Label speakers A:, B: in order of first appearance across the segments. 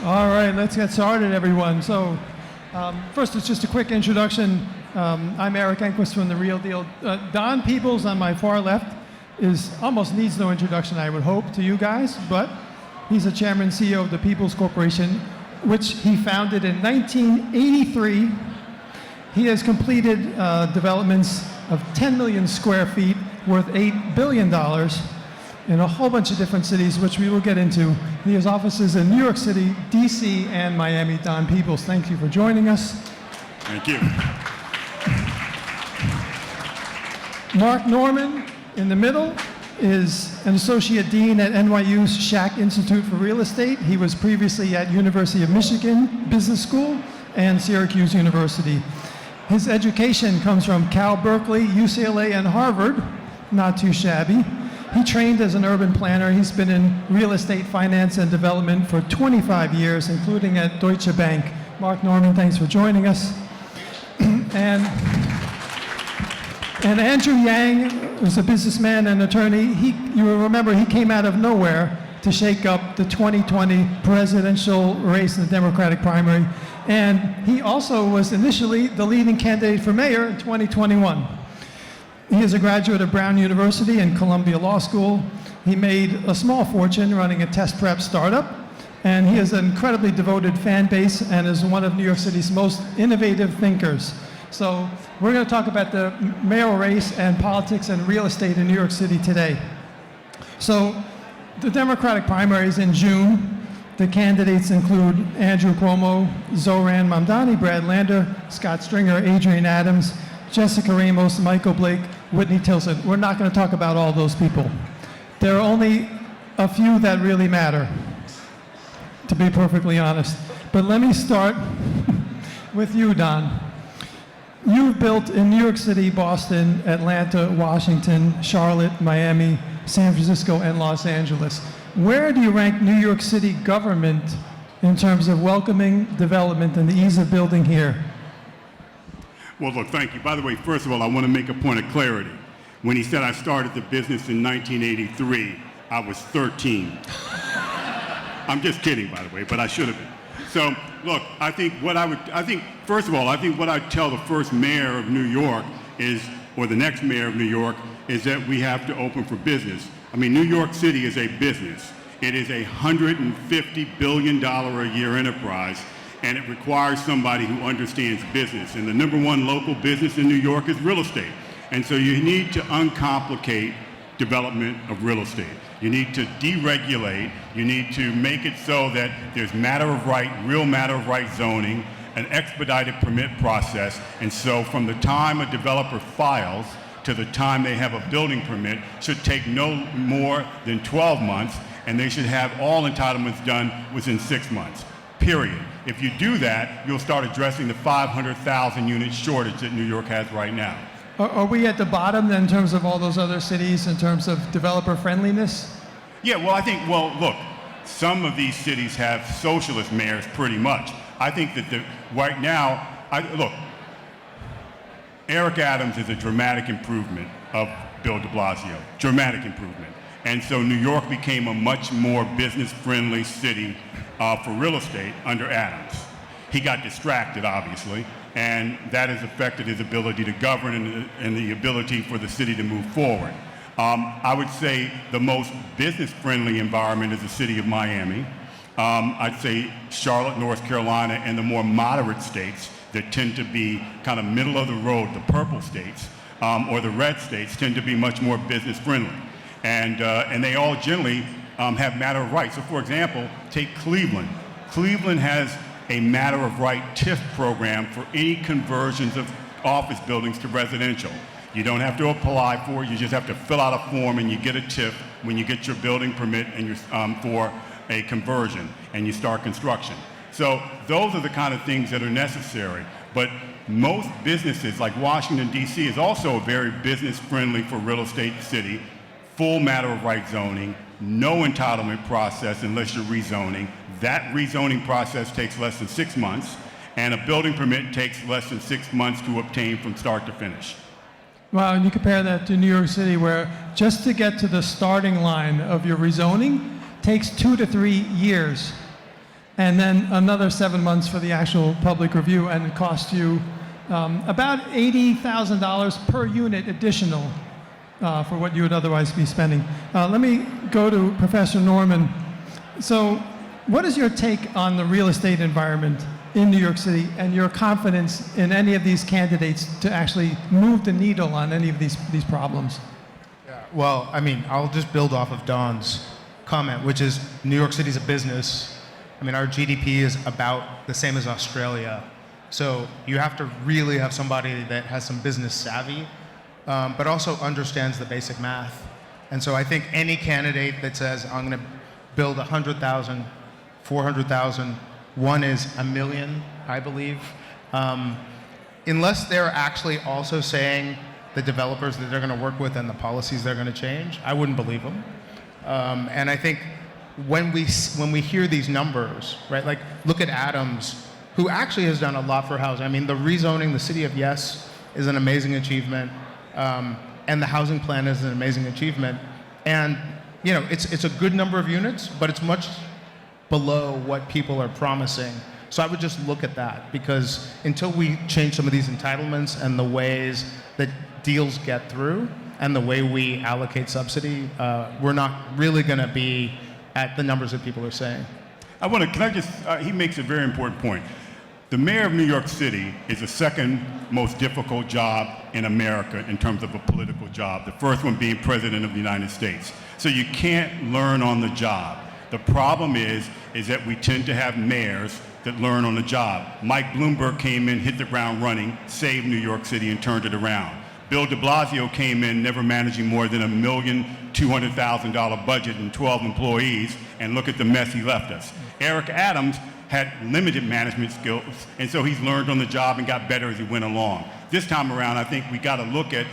A: All right, let's get started, everyone. So, first, it's just a quick introduction. I'm Eric Enquist from The Real Deal. Don Peebles on my far left almost needs no introduction, I would hope, to you guys, but he's the chairman and CEO of the People's Corporation, which he founded in 1983. He has completed developments of 10 million square feet worth $8 billion in a whole bunch of different cities, which we will get into. He has offices in New York City, DC, and Miami. Don Peebles, thank you for joining us.
B: Thank you.
A: Marc Norman, in the middle, is an associate dean at NYU's Schack Institute for Real Estate. He was previously at University of Michigan Business School and Syracuse University. His education comes from Cal Berkeley, UCLA, and Harvard, not too shabby. He trained as an urban planner. He's been in real estate finance and development for 25 years, including at Deutsche Bank. Marc Norman, thanks for joining us. And Andrew Yang is a businessman and attorney. You will remember he came out of nowhere to shake up the 2020 presidential race in the Democratic primary. And he also was initially the leading candidate for mayor in 2021. He is a graduate of Brown University and Columbia Law School. He made a small fortune running a test prep startup, and he has an incredibly devoted fan base and is one of New York City's most innovative thinkers. So we're going to talk about the mayoral race and politics and real estate in New York City today. So the Democratic primary is in June. The candidates include Andrew Cuomo, Zohran Mamdani, Brad Lander, Scott Stringer, Adrian Adams, Jessica Ramos, Michael Blake, Whitney Tilson. We're not going to talk about all those people. There are only a few that really matter, to be perfectly honest. But let me start with you, Don. You've built in New York City, Boston, Atlanta, Washington, Charlotte, Miami, San Francisco, and Los Angeles. Where do you rank New York City government in terms of welcoming development and the ease of building here?
B: Well, look, thank you. By the way, first of all, I want to make a point of clarity. When he said I started the business in 1983, I was 13. I'm just kidding, by the way, but I should have been. So, look, first of all, what I'd tell the first mayor of New York or the next mayor of New York, is that we have to open for business. I mean, New York City is a business. It is a $150 billion a year enterprise, and it requires somebody who understands business. And the number one local business in New York is real estate. And so you need to uncomplicate development of real estate. You need to deregulate. You need to make it so that there's real matter of right zoning, an expedited permit process. And so from the time a developer files to the time they have a building permit should take no more than 12 months, and they should have all entitlements done within 6 months, period. If you do that, you'll start addressing the 500,000 unit shortage that New York has right now.
A: Are we at the bottom then in terms of all those other cities in terms of developer friendliness?
B: Yeah, well, look, some of these cities have socialist mayors pretty much. I think that right now, Eric Adams is a dramatic improvement of Bill de Blasio, dramatic improvement. And so New York became a much more business-friendly city for real estate under Adams. He got distracted, obviously, and that has affected his ability to govern and the ability for the city to move forward. I would say the most business-friendly environment is the city of Miami. I'd say Charlotte, North Carolina, and the more moderate states that tend to be kind of middle of the road, the purple states, or the red states, tend to be much more business-friendly. And they all generally have matter of right. So for example, take Cleveland. Cleveland has a matter of right TIF program for any conversions of office buildings to residential. You don't have to apply for it, you just have to fill out a form and you get a TIF when you get your building permit and for a conversion and you start construction. So those are the kind of things that are necessary. But most businesses, like Washington, D.C., is also very business-friendly for real estate city, full matter of right zoning, no entitlement process unless you're rezoning. That rezoning process takes less than 6 months, and a building permit takes less than 6 months to obtain from start to finish.
A: Well, and you compare that to New York City, where just to get to the starting line of your rezoning takes 2 to 3 years. and then another 7 months for the actual public review, and it cost you about $80,000 per unit additional for what you would otherwise be spending. Let me go to Professor Norman. So what is your take on the real estate environment in New York City and your confidence in any of these candidates to actually move the needle on any of these problems?
C: Yeah, well, I mean, I'll just build off of Don's comment, which is New York City's a business. I mean, our GDP is about the same as Australia. So you have to really have somebody that has some business savvy, but also understands the basic math. And so I think any candidate that says, I'm going to build 100,000, 400,000, one is $1 million, I believe. Unless they're actually also saying the developers that they're going to work with and the policies they're going to change, I wouldn't believe them. And I think when we hear these numbers, right, like look at Adams, who actually has done a lot for housing. I mean, the rezoning, the city of Yes is an amazing achievement, and the housing plan is an amazing achievement. And you know, it's a good number of units, but it's much below what people are promising. So I would just look at that, because until we change some of these entitlements and the ways that deals get through and the way we allocate subsidy, we're not really going to be at the numbers that people are saying.
B: He makes a very important point. The mayor of New York City is the second most difficult job in America in terms of a political job, the first one being president of the United States. So you can't learn on the job. The problem is that we tend to have mayors that learn on the job. Mike Bloomberg came in, hit the ground running, saved New York City and turned it around. Bill de Blasio came in never managing more than $1,200,000 budget and 12 employees, and look at the mess he left us. Eric Adams had limited management skills, and so he's learned on the job and got better as he went along. This time around, I think we got to look at,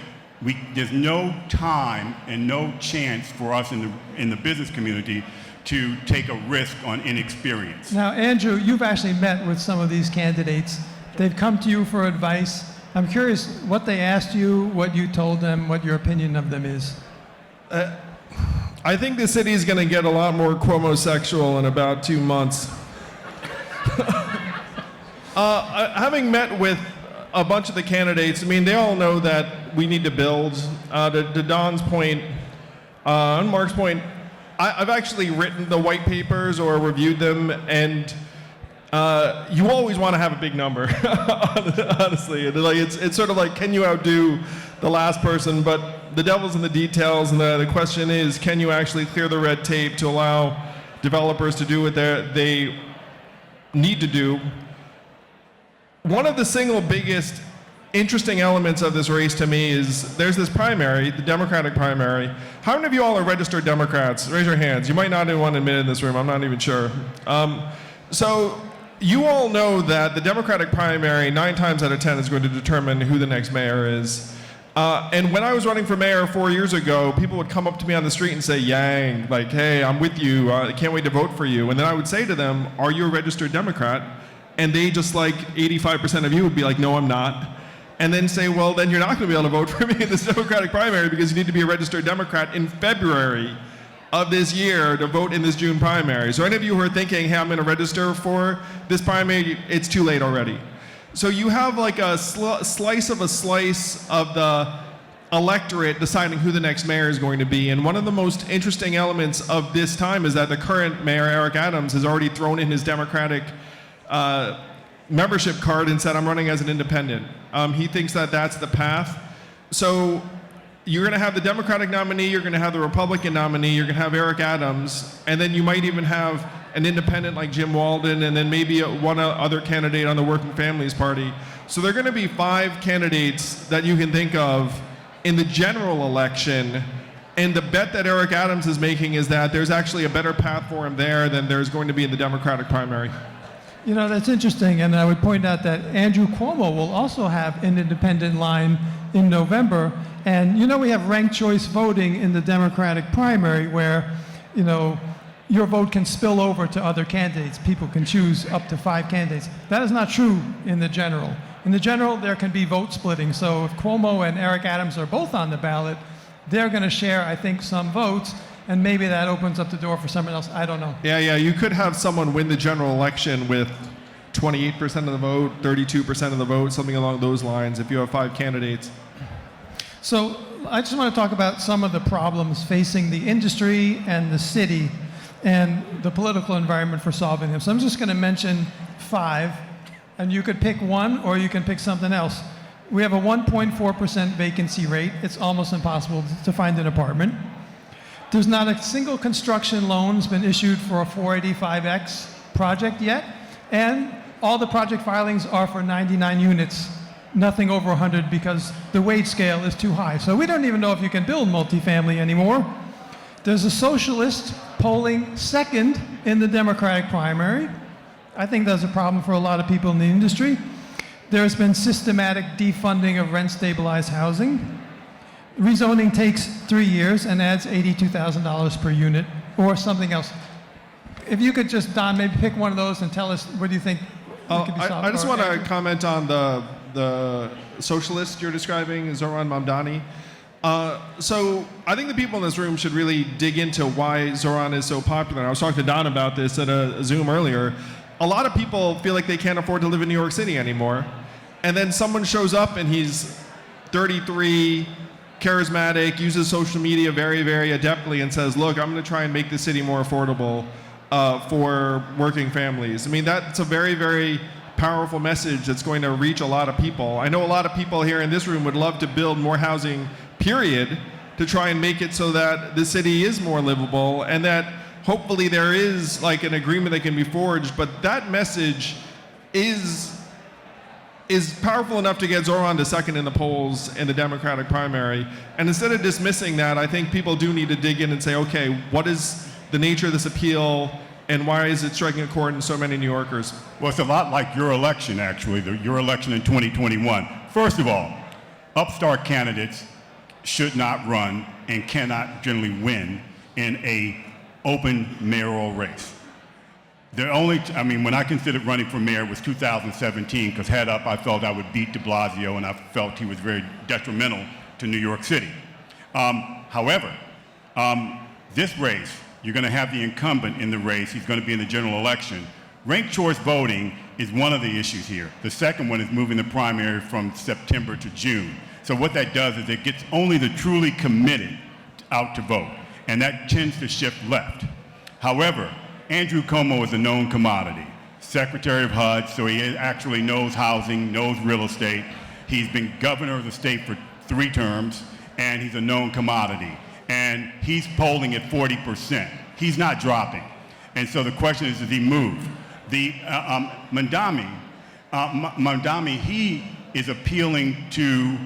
B: there's no time and no chance for us in the business community to take a risk on inexperience.
A: Now, Andrew, you've actually met with some of these candidates. They've come to you for advice. I'm curious what they asked you, what you told them, what your opinion of them is.
D: I think the city is going to get a lot more Cuomo-sexual in about 2 months. Having met with a bunch of the candidates, I mean, they all know that we need to build. To Don's point, on Mark's point, I've actually written the white papers or reviewed them, and you always want to have a big number, honestly. It's sort of like, can you outdo the last person? But the devil's in the details, and the question is, can you actually clear the red tape to allow developers to do what they need to do? One of the single biggest interesting elements of this race to me is there's this primary, the Democratic primary. How many of you all are registered Democrats? Raise your hands. You might not even want to admit it in this room. I'm not even sure. So you all know that the Democratic primary 9 times out of 10 is going to determine who the next mayor is. And when I was running for mayor 4 years ago, people would come up to me on the street and say, Yang, like, hey, I'm with you. I can't wait to vote for you. And then I would say to them, are you a registered Democrat? And they, just like 85% of you, would be like, no, I'm not. And then say, well, then you're not going to be able to vote for me in this Democratic primary because you need to be a registered Democrat in February of this year to vote in this June primary. So any of you who are thinking, hey, I'm going to register for this primary, it's too late already. So you have like a slice of the electorate deciding who the next mayor is going to be. And one of the most interesting elements of this time is that the current mayor, Eric Adams, has already thrown in his Democratic membership card and said, I'm running as an independent. He thinks that that's the path. So you're going to have the Democratic nominee, you're going to have the Republican nominee, you're going to have Eric Adams, and then you might even have an independent like Jim Walden, and then maybe one other candidate on the Working Families Party. So there are going to be 5 candidates that you can think of in the general election. And the bet that Eric Adams is making is that there's actually a better path for him there than there's going to be in the Democratic primary.
A: You know, that's interesting, and I would point out that Andrew Cuomo will also have an independent line in November. And you know, we have ranked choice voting in the Democratic primary where, you know, your vote can spill over to other candidates. People can choose up to 5 candidates. That is not true in the general. In the general, there can be vote splitting. So if Cuomo and Eric Adams are both on the ballot, they're going to share, I think, some votes. and maybe that opens up the door for someone else. I don't know.
D: Yeah, you could have someone win the general election with 28% of the vote, 32% of the vote, something along those lines, if you have 5 candidates.
A: So I just want to talk about some of the problems facing the industry and the city and the political environment for solving them. So I'm just going to mention 5, and you could pick one or you can pick something else. We have a 1.4% vacancy rate. It's almost impossible to find an apartment. There's not a single construction loan's been issued for a 485X project yet, and all the project filings are for 99 units, nothing over 100 because the wage scale is too high. So we don't even know if you can build multifamily anymore. There's a socialist polling second in the Democratic primary. I think that's a problem for a lot of people in the industry. There's been systematic defunding of rent-stabilized housing. Rezoning takes 3 years and adds $82,000 per unit, or something else. If you could just, Don, maybe pick one of those and tell us what do you think could be solved.
D: I just want to comment on the socialist you're describing, Zoran Mamdani. So I think the people in this room should really dig into why Zoran is so popular. I was talking to Don about this at a Zoom earlier. A lot of people feel like they can't afford to live in New York City anymore. And then someone shows up and he's 33, charismatic, uses social media very, very adeptly and says, look, I'm going to try and make the city more affordable for working families. I mean, that's a very, very powerful message that's going to reach a lot of people. I know a lot of people here in this room would love to build more housing, period, to try and make it so that the city is more livable and that hopefully there is like an agreement that can be forged, but that message is powerful enough to get Zoran to second in the polls in the Democratic primary. And instead of dismissing that, I think people do need to dig in and say, okay, what is the nature of this appeal and why is it striking a chord in so many New Yorkers?
B: Well, it's a lot like your election, actually, your election in 2021. First of all, upstart candidates should not run and cannot generally win in a open mayoral race. When I considered running for mayor, it was 2017, because head up, I felt I would beat de Blasio, and I felt he was very detrimental to New York City. However, this race, you're going to have the incumbent in the race. He's going to be in the general election. Ranked choice voting is one of the issues here. The second one is moving the primary from September to June. So what that does is it gets only the truly committed out to vote, and that tends to shift left. However, Andrew Cuomo is a known commodity. Secretary of HUD, so he actually knows housing, knows real estate. He's been governor of the state for 3 terms, and he's a known commodity. And he's polling at 40%. He's not dropping. And so the question is, does he move? The Mamdani, he is appealing to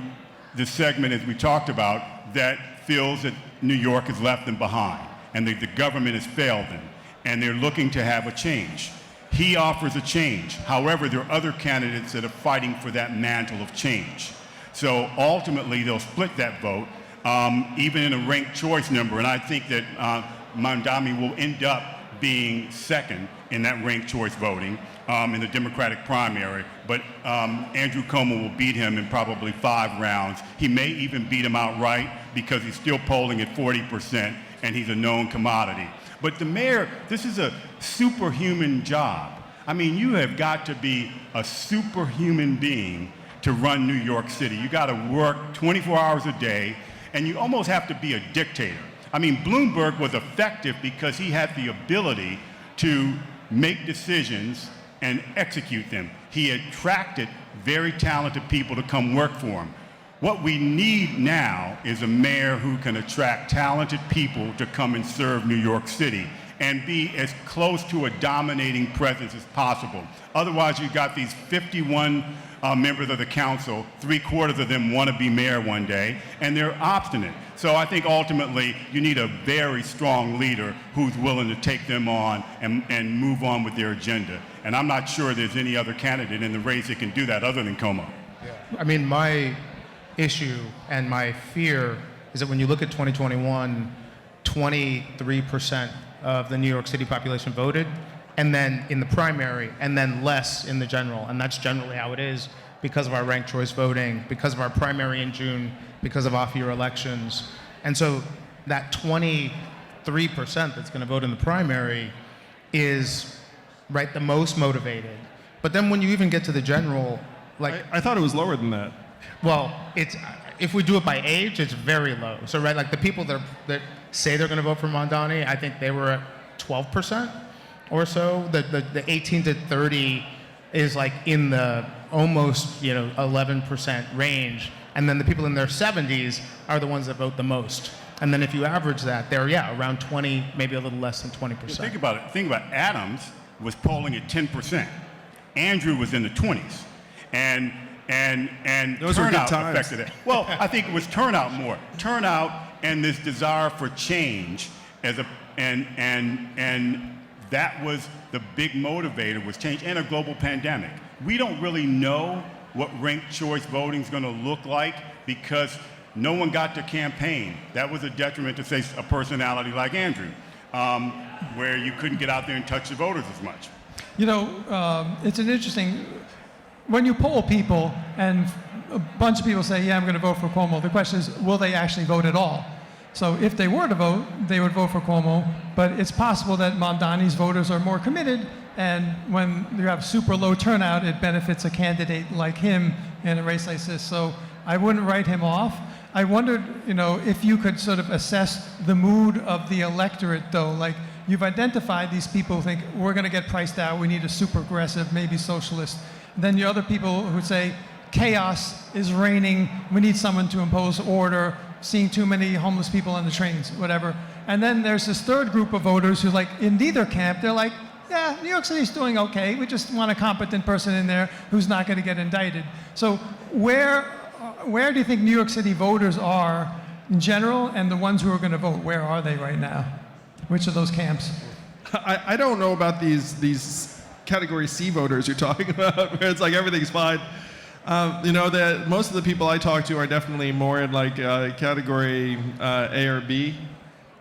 B: the segment, as we talked about, that feels that New York has left them behind, and the government has failed them, and they're looking to have a change. He offers a change. However, there are other candidates that are fighting for that mantle of change. So ultimately, they'll split that vote, even in a ranked choice number, and I think that Mamdani will end up being second in that ranked choice voting in the Democratic primary, but Andrew Cuomo will beat him in probably 5 rounds. He may even beat him outright because he's still polling at 40% and he's a known commodity. But the mayor, this is a superhuman job. I mean, you have got to be a superhuman being to run New York City. You got to work 24 hours a day, and you almost have to be a dictator. I mean, Bloomberg was effective because he had the ability to make decisions and execute them. He attracted very talented people to come work for him. What we need now is a mayor who can attract talented people to come and serve New York City and be as close to a dominating presence as possible. Otherwise, you've got these 51 members of the council, 3/4 of them want to be mayor one day, and they're obstinate. So I think ultimately you need a very strong leader who's willing to take them on and move on with their agenda. And I'm not sure there's any other candidate in the race that can do that other than Cuomo.
C: Yeah. I mean, my issue and my fear is that when you look at 2021, 23% of the New York City population voted, and then in the primary, and then less in the general. And that's generally how it is because of our ranked choice voting, because of our primary in June, because of off-year elections. And so that 20% 3% that's going to vote in the primary is, right, the most motivated. But then when you even get to the general, like,
D: I thought it was lower than that.
C: well, it's, if we do it by age, it's very low. So, right, like the people that say they're going to vote for Mondani, I think they were at 12% or so. The 18 to 30 is like in the almost 11% range, and then the people in their 70s are the ones that vote the most. And then if you average that, they're around 20, maybe a little less than 20%.
B: Think about it. Think about Adams was polling at 10%. Andrew was in the 20s, and
D: Those were good
B: turnout
D: times.
B: affected it. Well, I think it was turnout more. Turnout and this desire for change and that was the big motivator, was change, and a global pandemic. We don't really know what ranked choice voting is going to look like because no one got to campaign. That was a detriment to, say, a personality like Andrew, where you couldn't get out there and touch the voters as much.
A: It's an interesting, when you poll people and a bunch of people say, yeah, I'm going to vote for Cuomo, the question is, will they actually vote at all? So if they were to vote, they would vote for Cuomo, but it's possible that Mondani's voters are more committed, and when you have super low turnout, it benefits a candidate like him in a race like this. So I wouldn't write him off. I wondered, if you could sort of assess the mood of the electorate, though. Like, you've identified these people who think, we're going to get priced out, we need a super progressive, maybe socialist. Then the other people who say, chaos is reigning, we need someone to impose order, seeing too many homeless people on the trains, whatever. And then there's this third group of voters who's like, in neither camp, they're like, yeah, New York City's doing okay, we just want a competent person in there who's not going to get indicted. So where do you think New York City voters are in general, and the ones who are going to vote, where are they right now? Which of those camps?
D: I don't know about these category C voters you're talking about, where it's like everything's fine. That most of the people I talk to are definitely more in like category A or B,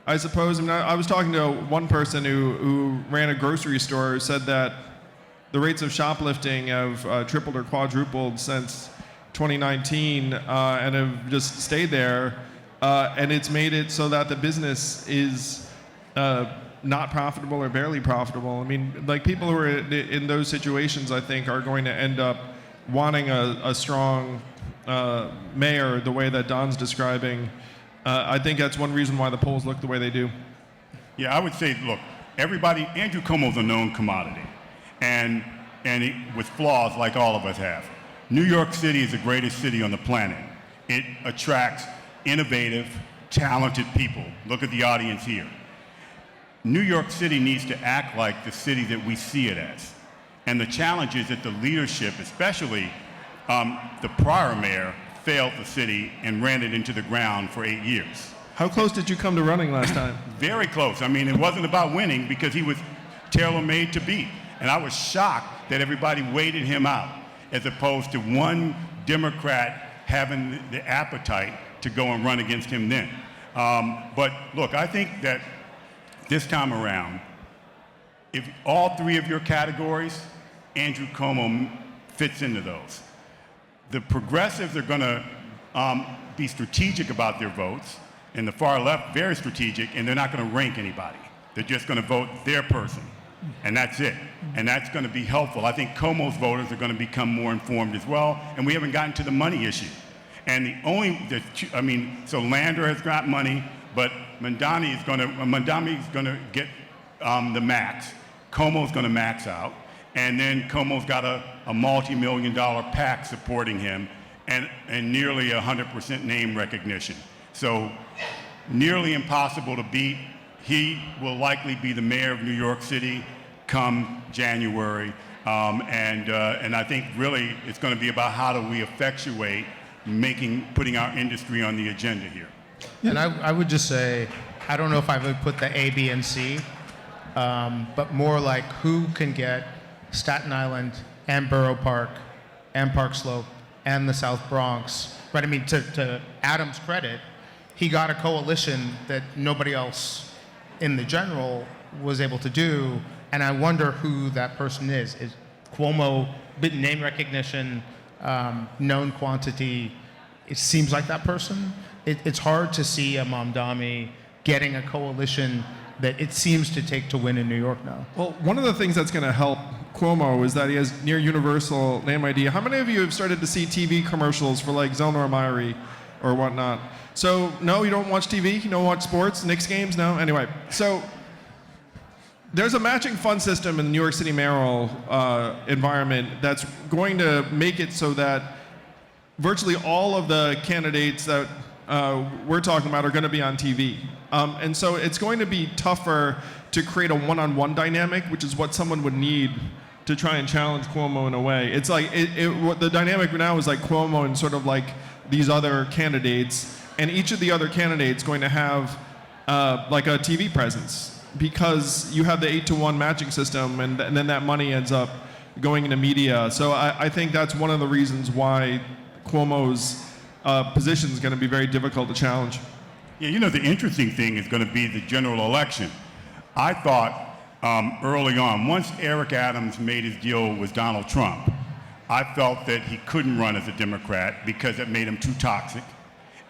D: I suppose. I mean, I was talking to one person who ran a grocery store who said that the rates of shoplifting have tripled or quadrupled since 2019 and have just stayed there, and it's made it so that the business is not profitable or barely profitable. I mean, like, people who are in those situations, I think, are going to end up wanting a strong mayor the way that Don's describing. I think that's one reason why the polls look the way they do.
B: Yeah, I would say, look, Andrew Cuomo's a known commodity, and with flaws like all of us have. New York City is the greatest city on the planet. It attracts innovative, talented people. Look at the audience here. New York City needs to act like the city that we see it as. And the challenge is that the leadership, especially the prior mayor, failed the city and ran it into the ground for 8 years.
D: How close did you come to running last time?
B: Very close. I mean, it wasn't about winning because he was tailor-made to beat. And I was shocked that everybody waited him out, as opposed to one Democrat having the appetite to go and run against him then. But look, I think that this time around, if all three of your categories, Andrew Cuomo fits into those. The progressives are going to be strategic about their votes, and the far left, very strategic, and they're not going to rank anybody. They're just going to vote their person, and that's it. And that's going to be helpful. I think Cuomo's voters are going to become more informed as well, and we haven't gotten to the money issue. And so Lander has got money, but Mondani is going to get the max. Cuomo's going to max out, and then Cuomo's got a multi-million-dollar PAC supporting him, and nearly 100% name recognition. So nearly impossible to beat. He will likely be the mayor of New York City come January, and I think really it's going to be about how do we effectuate putting our industry on the agenda here.
C: And I would just say, I don't know if I would put the A, B, and C, but more like who can get Staten Island and Borough Park and Park Slope and the South Bronx. Right? I mean, to Adam's credit, he got a coalition that nobody else in the general was able to do, and I wonder who that person is. Is Cuomo, name recognition, known quantity, it seems like that person. It's hard to see a Mamdani getting a coalition that it seems to take to win in New York now.
D: Well, one of the things that's going to help Cuomo is that he has near universal name ID. How many of you have started to see TV commercials for like Zellner or Myrie or whatnot? So, no, you don't watch TV? You don't watch sports? Knicks games? No? Anyway, so there's a matching fund system in the New York City mayoral environment that's going to make it so that virtually all of the candidates that we're talking about are going to be on TV. And so it's going to be tougher to create a one-on-one dynamic, which is what someone would need to try and challenge Cuomo in a way. It's like, what the dynamic now is like Cuomo and sort of like these other candidates, and each of the other candidates going to have like a TV presence, because you have the 8-to-1 matching system, and then that money ends up going into media. So I think that's one of the reasons why Cuomo's position is going to be very difficult to challenge.
B: Yeah, you know, the interesting thing is going to be the general election. I thought early on, once Eric Adams made his deal with Donald Trump, I felt that he couldn't run as a Democrat because it made him too toxic.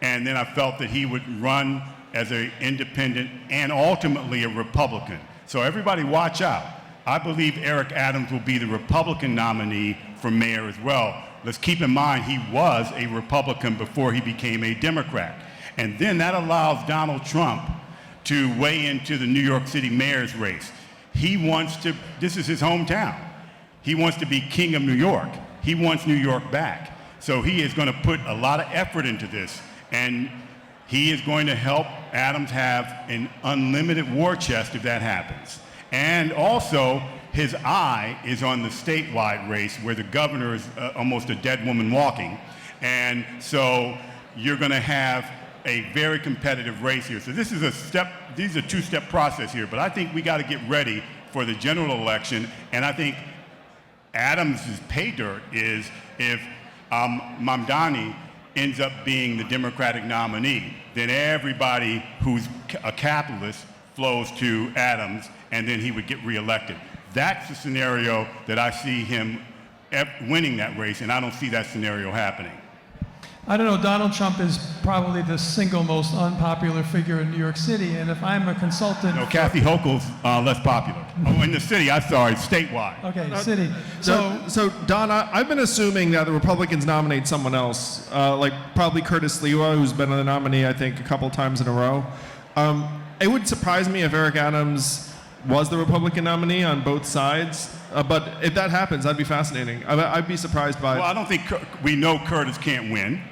B: And then I felt that he would run as an independent and ultimately a Republican. So everybody watch out. I believe Eric Adams will be the Republican nominee for mayor as well. Let's keep in mind he was a Republican before he became a Democrat. And then that allows Donald Trump to weigh into the New York City mayor's race. He wants to, this is his hometown. He wants to be king of New York. He wants New York back. So he is going to put a lot of effort into this. And he is going to help Adams have an unlimited war chest if that happens. And also, his eye is on the statewide race where the governor is almost a dead woman walking. And so you're going to have a very competitive race here. So this is these are two-step process here, but I think we got to get ready for the general election. And I think Adams's pay dirt is if Mamdani ends up being the Democratic nominee, then everybody who's a capitalist flows to Adams, and then he would get reelected. That's the scenario that I see him winning that race, and I don't see that scenario happening.
A: I don't know, Donald Trump is probably the single most unpopular figure in New York City, and if I'm a consultant...
B: No, Kathy Hochul's less popular. Oh, in the city, I'm sorry, statewide.
A: Okay, city.
D: So Don, I've been assuming that the Republicans nominate someone else, like probably Curtis Lewa, who's been the nominee, I think, a couple times in a row. It would surprise me if Eric Adams was the Republican nominee on both sides, but if that happens, that'd be fascinating. I'd be surprised by it.
B: Well, I don't think we know Curtis can't win,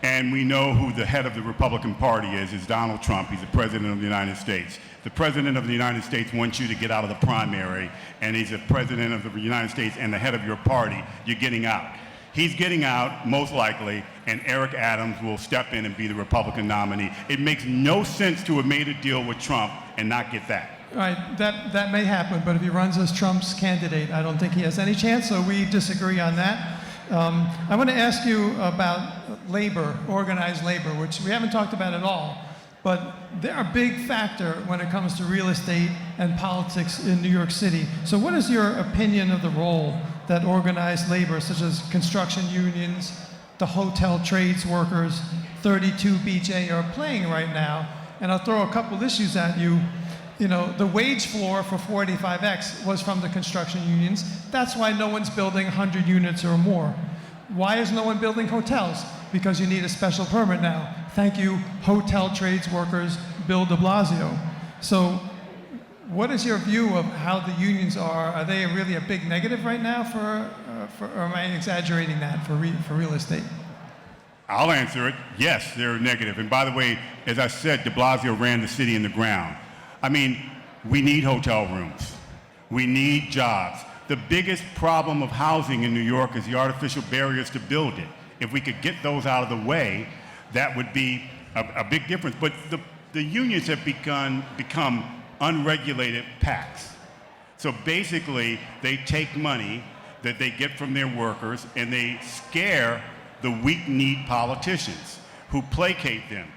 B: and we know who the head of the Republican Party is Donald Trump. He's the President of the United States. The President of the United States wants you to get out of the primary, and he's the President of the United States and the head of your party. You're getting out. He's getting out, most likely, and Eric Adams will step in and be the Republican nominee. It makes no sense to have made a deal with Trump and not get that.
A: Right, that may happen, but if he runs as Trump's candidate, I don't think he has any chance, so we disagree on that. I want to ask you about labor, organized labor, which we haven't talked about at all, but they're a big factor when it comes to real estate and politics in New York City. So what is your opinion of the role that organized labor, such as construction unions, the hotel trades workers, 32 BJ are playing right now? And I'll throw a couple issues at you. You know, the wage floor for 485X was from the construction unions. That's why no one's building 100 units or more. Why is no one building hotels? Because you need a special permit now. Thank you, hotel trades workers, Bill de Blasio. So what is your view of how the unions are? Are they really a big negative right now or am I exaggerating that for real estate?
B: I'll answer it. Yes, they're negative. And by the way, as I said, de Blasio ran the city in the ground. I mean, we need hotel rooms. We need jobs. The biggest problem of housing in New York is the artificial barriers to build it. If we could get those out of the way, that would be a big difference. But the unions have become unregulated PACs. So basically, they take money that they get from their workers and they scare the weak-kneed politicians who placate them.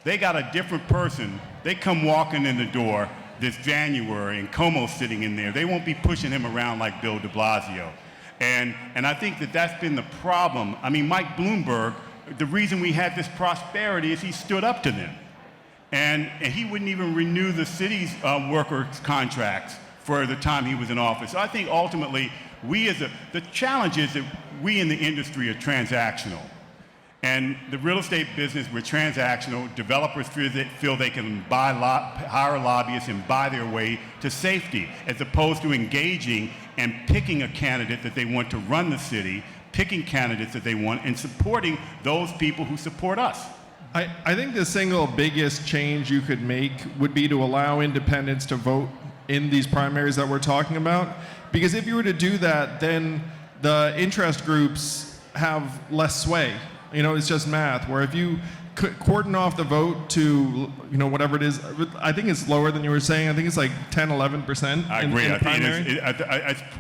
B: They got a different person. They come walking in the door this January, and Como's sitting in there. They won't be pushing him around like Bill de Blasio. And I think that that's been the problem. I mean, Mike Bloomberg, the reason we had this prosperity is he stood up to them. And he wouldn't even renew the city's workers' contracts for the time he was in office. So I think ultimately, the challenge is that we in the industry are transactional. And the real estate business, we're transactional. Developers feel they can hire lobbyists and buy their way to safety, as opposed to engaging and picking a candidate that they want to run the city, picking candidates that they want, and supporting those people who support us.
D: I think the single biggest change you could make would be to allow independents to vote in these primaries that we're talking about. Because if you were to do that, then the interest groups have less sway. You know, it's just math, where if you cordon off the vote to, you know, whatever it is, I think it's lower than you were saying. I think it's like 10, 11%.
B: I agree.
D: In
B: I think
D: primary.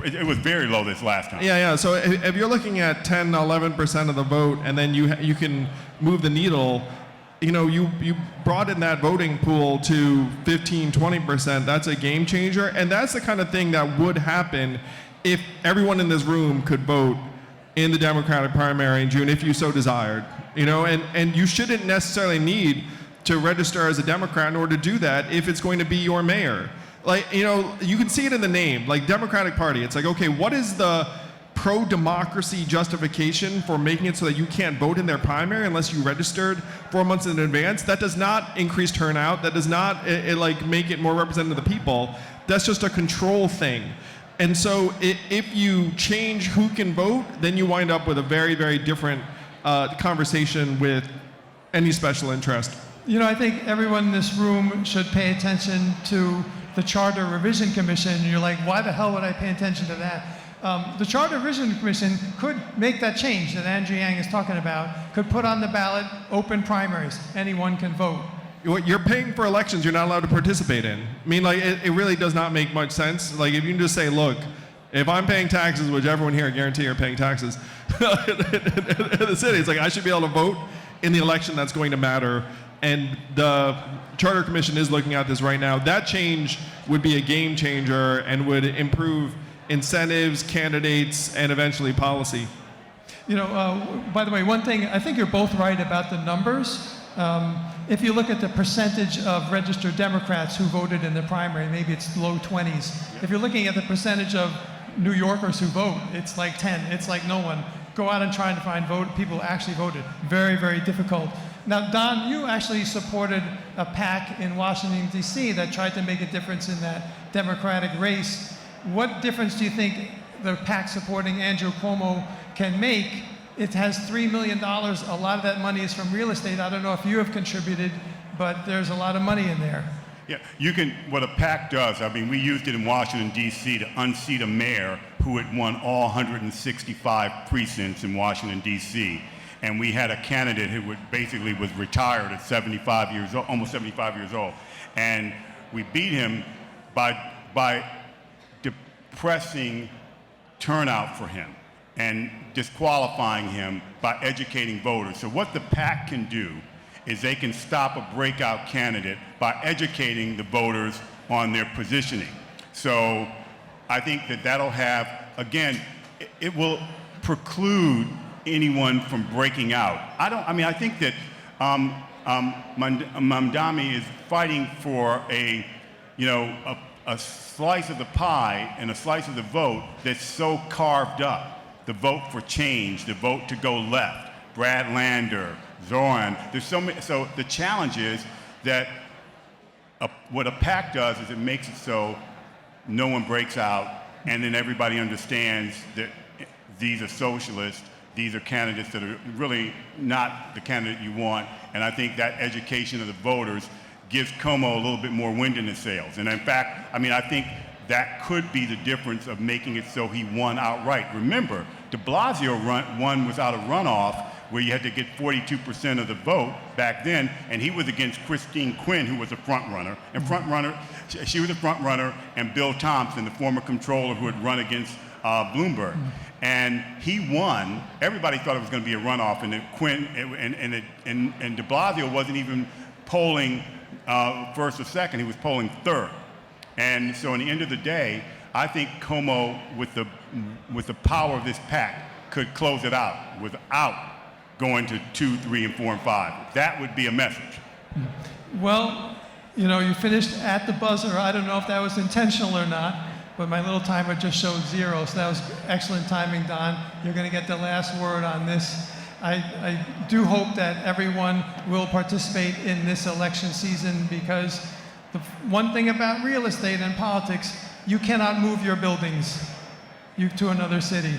B: it was very low this last time.
D: Yeah. So if you're looking at 10, 11% of the vote, and then you can move the needle, you know, you broaden that voting pool to 15, 20%. That's a game changer, and that's the kind of thing that would happen if everyone in this room could vote in the Democratic primary in June, if you so desired. You know, and you shouldn't necessarily need to register as a Democrat in order to do that if it's going to be your mayor. Like, you know, you can see it in the name, like Democratic Party. It's like, okay, what is the pro-democracy justification for making it so that you can't vote in their primary unless you registered 4 months in advance? That does not increase turnout. That does not like make it more representative of the people. That's just a control thing. And so if you change who can vote, then you wind up with a very, very different conversation with any special interest.
A: You know, I think everyone in this room should pay attention to the Charter Revision Commission. And you're like, why the hell would I pay attention to that? The Charter Revision Commission could make that change that Andrew Yang is talking about, could put on the ballot open primaries. Anyone can vote.
D: You're paying for elections you're not allowed to participate in. I mean, like, it really does not make much sense. Like, if you can just say, look, if I'm paying taxes, which everyone here, I guarantee are paying taxes in the city, it's like I should be able to vote in the election that's going to matter. And the Charter Commission is looking at this right now. That change would be a game changer and would improve incentives, candidates, and eventually policy.
A: You know, by the way, one thing, I think you're both right about the numbers. If you look at the percentage of registered Democrats who voted in the primary, maybe it's low 20s. If you're looking at the percentage of New Yorkers who vote, it's like 10. It's like no one. Go out and try to find people who actually voted. Very, very difficult. Now, Don, you actually supported a PAC in Washington, D.C. that tried to make a difference in that Democratic race. What difference do you think the PAC supporting Andrew Cuomo can make? It has $3 million. A lot of that money is from real estate. I don't know if you have contributed, but there's a lot of money in there.
B: Yeah, you can, what a PAC does, I mean, we used it in Washington, D.C. to unseat a mayor who had won all 165 precincts in Washington, D.C. And we had a candidate who basically was retired at 75 years old, almost 75 years old. And we beat him by depressing turnout for him and disqualifying him by educating voters. So what the PAC can do is they can stop a breakout candidate by educating the voters on their positioning. So I think that that'll have, again, it will preclude anyone from breaking out. I think that Mamdani is fighting for a slice of the pie and a slice of the vote that's so carved up. The vote for change, the vote to go left, Brad Lander, Zoran. There's so many. So the challenge is that what a PAC does is it makes it so no one breaks out, and then everybody understands that these are socialists, these are candidates that are really not the candidate you want. And I think that education of the voters gives Cuomo a little bit more wind in his sails. And in fact, I think that could be the difference of making it so he won outright. Remember, de Blasio won without a runoff, where you had to get 42% of the vote back then, and he was against Christine Quinn, who was a front runner. And she was a front runner, and Bill Thompson, the former controller who had run against Bloomberg. And he won. Everybody thought it was going to be a runoff, and Quinn and de Blasio wasn't even polling first or second; he was polling third. And so, in the end of the day, I think Cuomo, with the power of this PAC, could close it out without going to 2, 3, and 4, and 5. That would be a message.
A: Well, you know, you finished at the buzzer. I don't know if that was intentional or not, but my little timer just showed 0, so that was excellent timing, Don. You're going to get the last word on this. I do hope that everyone will participate in this election season, because the one thing about real estate and politics, you cannot move your buildings to another city.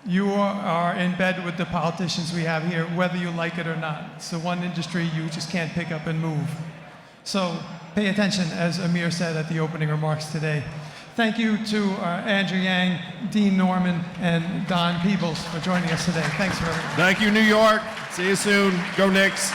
A: You are in bed with the politicians we have here, whether you like it or not. It's the one industry you just can't pick up and move. So pay attention, as Amir said at the opening remarks today. Thank you to Andrew Yang, Dean Norman, and Don Peebles for joining us today. Thanks for everything.
D: Thank you, New York. See you soon. Go Knicks.